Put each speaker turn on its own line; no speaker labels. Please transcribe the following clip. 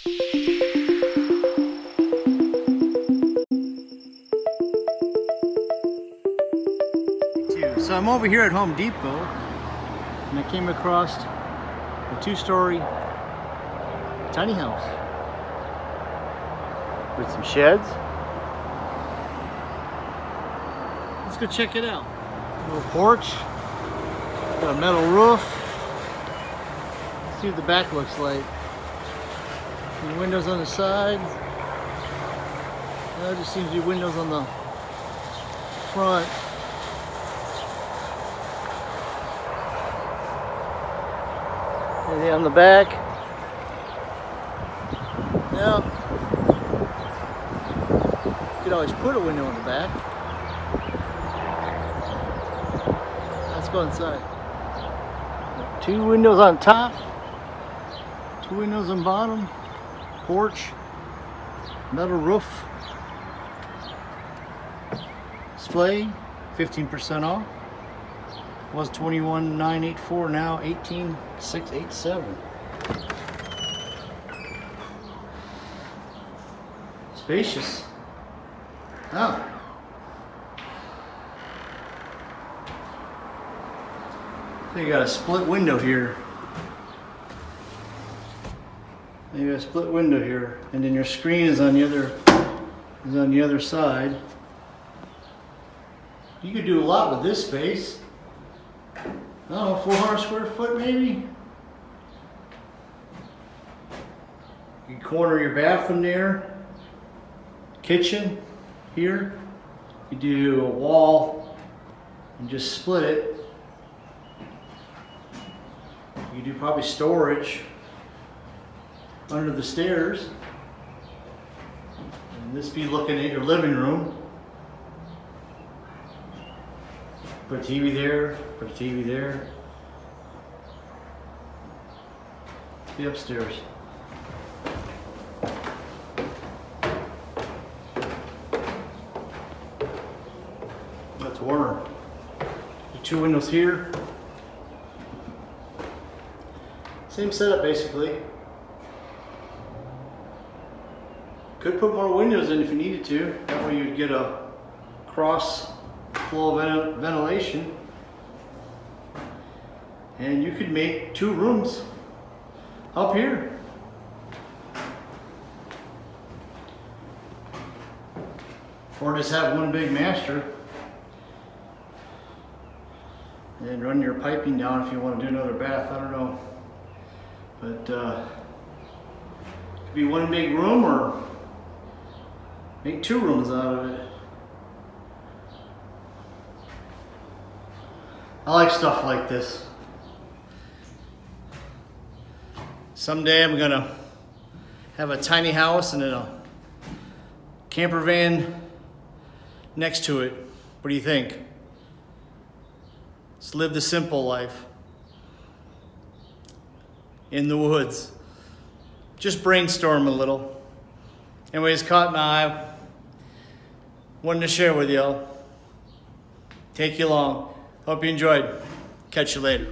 So I'm over here at Home Depot and I came across a 2-story tiny house with some sheds. Let's go check it out. A little porch, got a metal roof. Let's see what the back looks like. And windows on the side. There just seems to be windows on the front. Anything on the back? Yeah. You could always put a window on the back. Let's go inside. 2 windows on top, 2 windows on bottom, porch, metal roof, display, 15% off. Was $21,984, now $18,687. Spacious. Oh. So you got a split window here. You got a split window here, and then your screen is on the other side. You could do a lot with this space. I don't know, 400 square foot maybe? You can corner your bathroom there. Kitchen here. You do a wall and just split it. You do probably storage under the stairs. And this be looking at your living room. Put a TV there, put a TV there. Be upstairs. That's Warner. The 2 windows here. Same setup basically. Could put more windows in if you needed to. That way you'd get a cross flow of ventilation, and you could make 2 rooms up here. Or just have one big master and run your piping down if you want to do another bath. I don't know, but it could be one big room or make 2 rooms out of it. I like stuff like this. Someday I'm gonna have a tiny house and then a camper van next to it. What do you think? Let's live the simple life. In the woods. Just brainstorm a little. Anyways, caught my eye. Wanted to share with y'all. Take you along. Hope you enjoyed. Catch you later.